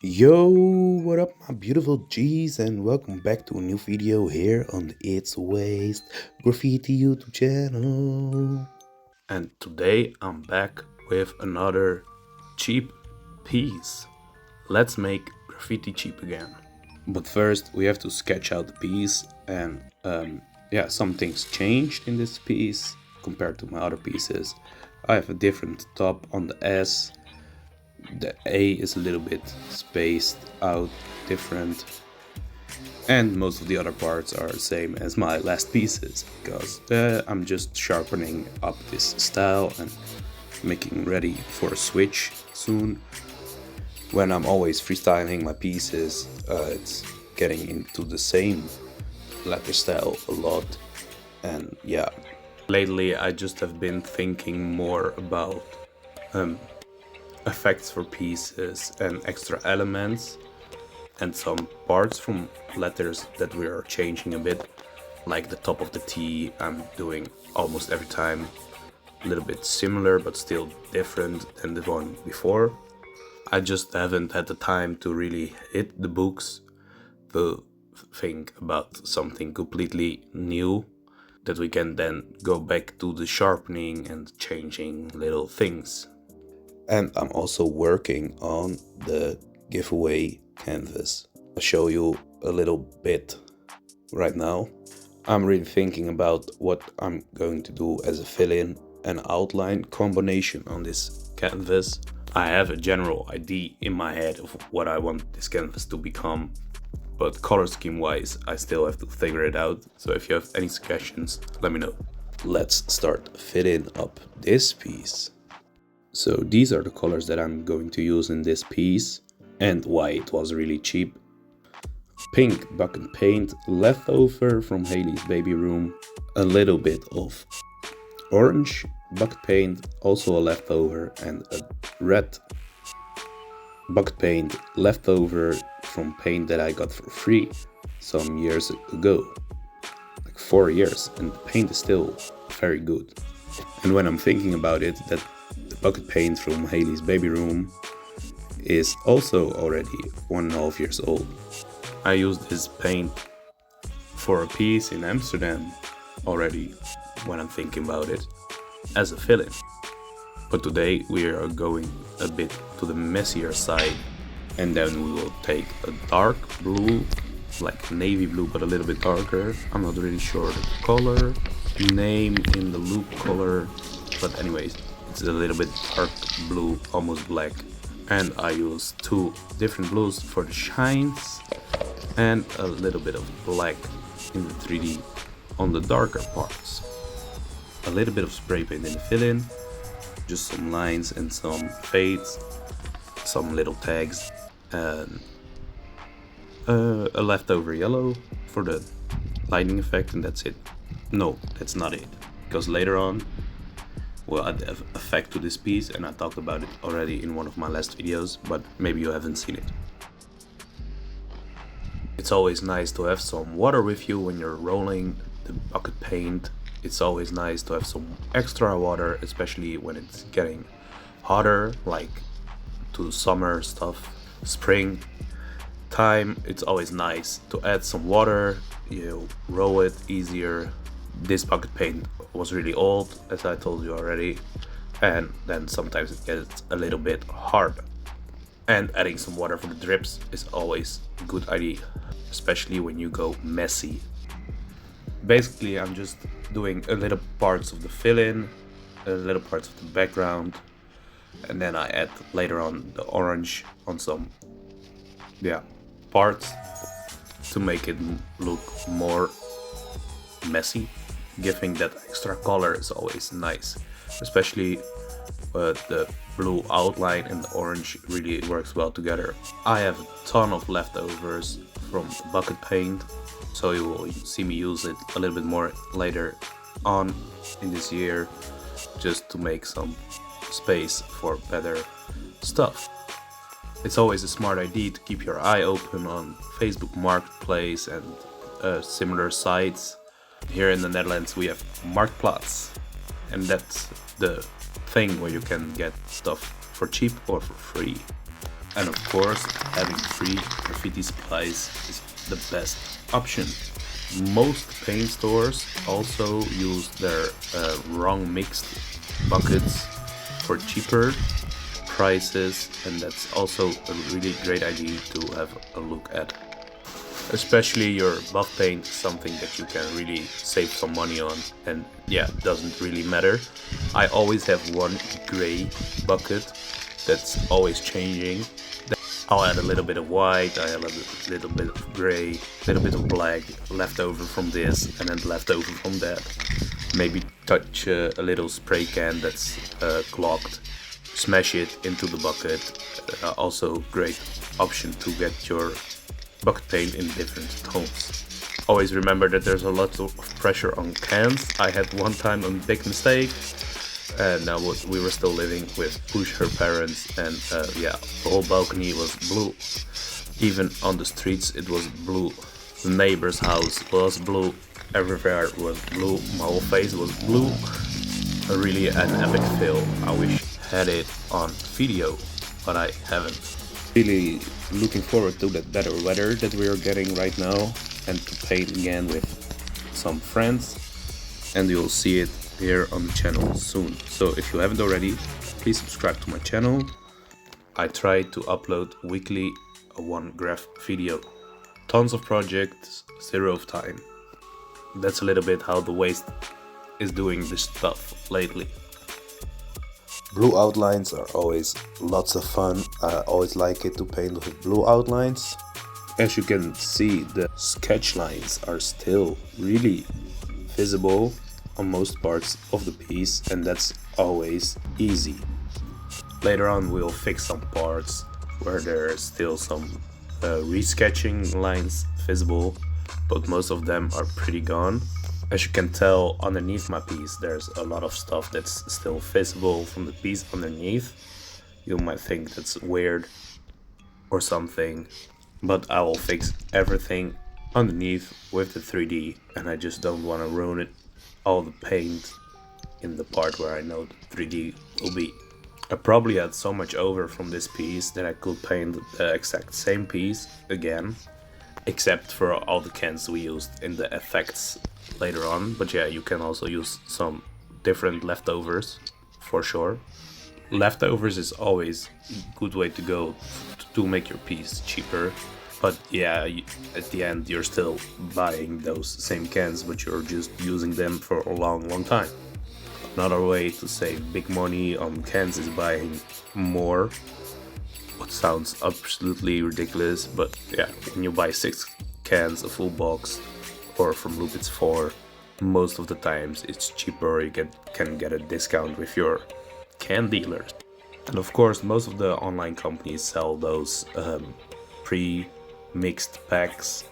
Yo, what up, my beautiful G's, and welcome back to a new video here on the It's Waste Graffiti YouTube channel. And today I'm back with another cheap piece. Let's make graffiti cheap again. But first, we have to sketch out the piece, and yeah, some things changed in this piece compared to my other pieces. I have a different top on the S. The A is a little bit spaced out, different, and most of the other parts are the same as my last pieces because I'm just sharpening up this style and making ready for a switch soon. When I'm always freestyling my pieces, it's getting into the same letter style a lot, and yeah. Lately, I just have been thinking more about effects for pieces and extra elements and some parts from letters that we are changing a bit, like the top of the T I'm doing almost every time a little bit similar but still different than the one before. I just haven't had the time to really hit the books to think about something completely new that we can then go back to the sharpening and changing little things. And I'm also working on the giveaway canvas. I'll show you a little bit right now. I'm really thinking about what I'm going to do as a fill-in and outline combination on this canvas. I have a general idea in my head of what I want this canvas to become, but color scheme wise I still have to figure it out. So if you have any suggestions, let me know. Let's start filling up this piece. So these are the colors that I'm going to use in this piece and why it was really cheap. Pink bucket paint leftover from Haley's baby room, a little bit of orange bucket paint, also a leftover, and a red bucket paint leftover from paint that I got for free some years ago, like 4 years, and the paint is still very good. And when I'm thinking about it, that the bucket paint from Haley's baby room is also already 1.5 years old. I used this paint for a piece in Amsterdam already when I'm thinking about it as a fill-in. But today we are going a bit to the messier side, and then we will take a dark blue, like navy blue but a little bit darker. I'm not really sure the color name in the loop color, but anyways, it's a little bit dark blue, almost black. And I use two different blues for the shines and a little bit of black in the 3D on the darker parts. A little bit of spray paint in the fill-in, just some lines and some fades, some little tags, and a leftover yellow for the lighting effect, and that's it. No, that's not it, because later on we'll add effect to this piece, and I talked about it already in one of my last videos, but maybe you haven't seen it. It's always nice to have some water with you when you're rolling the bucket paint. It's always nice to have some extra water, especially when it's getting hotter, like to summer stuff, spring time. It's always nice to add some water, you roll it easier. This bucket paint was really old, as I told you already, and then sometimes it gets a little bit hard. And adding some water for the drips is always a good idea, especially when you go messy. Basically, I'm just doing a little parts of the fill-in, a little parts of the background, and then I add later on the orange on some parts to make it look more messy. Giving that extra color is always nice, especially the blue outline and the orange really works well together. I have a ton of leftovers from the bucket paint, so you will see me use it a little bit more later on in this year, just to make some space for better stuff. It's always a smart idea to keep your eye open on Facebook Marketplace and similar sites. Here in the Netherlands we have Marktplaats, and that's the thing where you can get stuff for cheap or for free. And of course, having free graffiti supplies is the best option. Most paint stores also use their wrong mixed buckets for cheaper prices, and that's also a really great idea to have a look at. Especially your buff paint is something that you can really save some money on, and yeah, doesn't really matter. I always have one gray bucket that's always changing. I'll add a little bit of white, I add a little bit of gray, a little bit of black, left over from this and then left over from that. Maybe touch a little spray can that's clogged, smash it into the bucket. Also great option to get your bucket paint in different tones. Always remember that there's a lot of pressure on cans. I had one time a big mistake. Now we were still living with Push, her parents, and yeah, the whole balcony was blue. Even on the streets it was blue. The neighbor's house was blue. Everywhere was blue. My whole face was blue. Really an epic fail. I wish I had it on video, but I haven't. Really looking forward to that better weather that we are getting right now, and to paint again with some friends, and you'll see it here on the channel soon. So if you haven't already, please subscribe to my channel. I try to upload weekly one graph video. Tons of projects, zero of time. That's a little bit how the waste is doing this stuff lately. Blue outlines are always lots of fun. I always like it to paint with blue outlines. As you can see, the sketch lines are still really visible on most parts of the piece, and that's always easy. Later on we'll fix some parts where there's still some resketching lines visible, but most of them are pretty gone. As you can tell, underneath my piece there's a lot of stuff that's still visible from the piece underneath. You might think that's weird or something, but I will fix everything underneath with the 3D, and I just don't want to ruin it all the paint in the part where I know the 3D will be. I probably had so much over from this piece that I could paint the exact same piece again, except for all the cans we used in the effects later on. But yeah, you can also use some different leftovers for sure. Leftovers is always a good way to go to make your piece cheaper. But yeah, at the end you're still buying those same cans, but you're just using them for a long time. Another way to save big money on cans is buying more. What sounds absolutely ridiculous, but yeah, when you buy 6 cans, a full box, or from Loop it's 4, most of the times it's cheaper. You can get a discount with your can dealers. And of course, most of the online companies sell those pre-mixed packs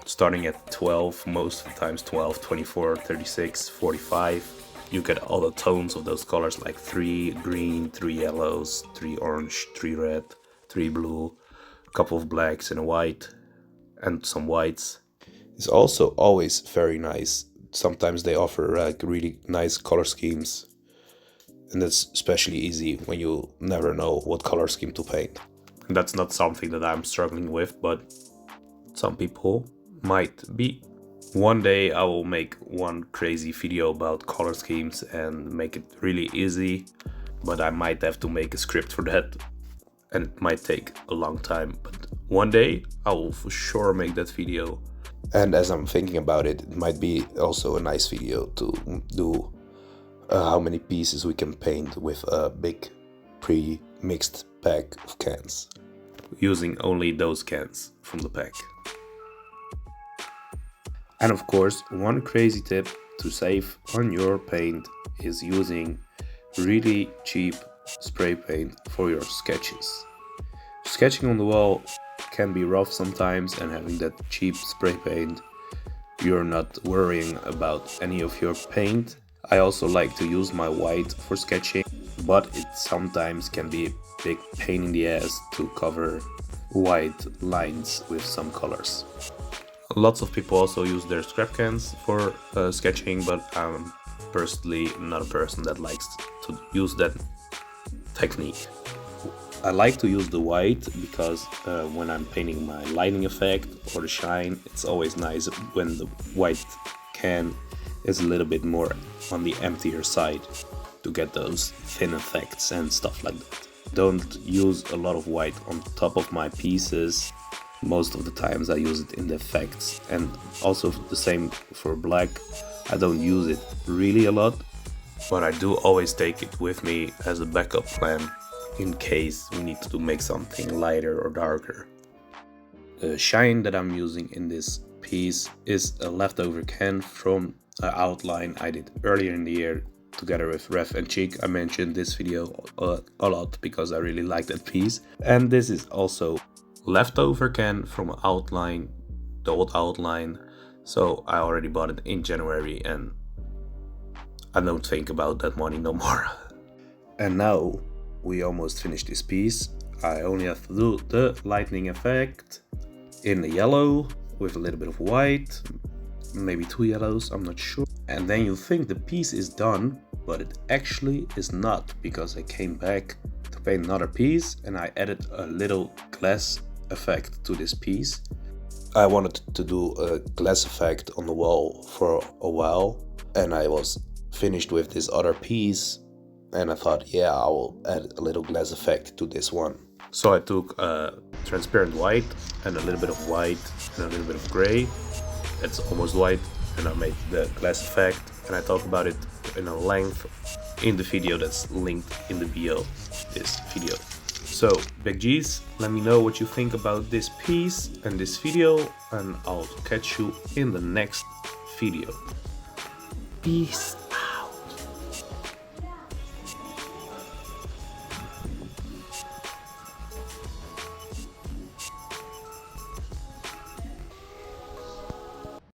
starting at 12, most of the times 12, 24, 36, 45. You get all the tones of those colors, like 3 green, 3 yellows, 3 orange, 3 red, 3 blue, a couple of blacks and a white, and some whites. It's also always very nice. Sometimes they offer like really nice color schemes, and that's especially easy when you never know what color scheme to paint. And that's not something that I'm struggling with, but some people might be. One day I will make one crazy video about color schemes and make it really easy, but I might have to make a script for that, and it might take a long time, but one day I will for sure make that video. And as I'm thinking about it, it might be also a nice video to do how many pieces we can paint with a big pre-mixed pack of cans. Using only those cans from the pack. And of course, one crazy tip to save on your paint is using really cheap spray paint for your sketches. Sketching on the wall can be rough sometimes, and having that cheap spray paint, you're not worrying about any of your paint. I also like to use my white for sketching, but it sometimes can be a big pain in the ass to cover white lines with some colors. Lots of people also use their scrap cans for sketching, but I'm personally not a person that likes to use that technique. I like to use the white because when I'm painting my lighting effect or the shine, it's always nice when the white can is a little bit more on the emptier side to get those thin effects and stuff like that. Don't use a lot of white on top of my pieces. Most of the times I use it in the effects, and also the same for black. I don't use it really a lot, but I do always take it with me as a backup plan in case we need to make something lighter or darker. The shine that I'm using in this piece is a leftover can from an outline I did earlier in the year together with Ref and Cheek. I mentioned this video a lot because I really like that piece. And this is also leftover can from an outline, the old outline. So I already bought it in January and I don't think about that money no more. And now we almost finished this piece. I only have to do the lightning effect in the yellow with a little bit of white, maybe 2 yellows, I'm not sure. And then you think the piece is done, but it actually is not, because I came back to paint another piece and I added a little glass effect to this piece. I wanted to do a glass effect on the wall for a while, and I was finished with this other piece, and I thought, yeah, I will add a little glass effect to this one. So I took transparent white and a little bit of white and a little bit of gray. It's almost white, and I made the glass effect, and I talk about it in a length in the video that's linked in the bio, this video. So big G's, let me know what you think about this piece and this video, and I'll catch you in the next video. Peace.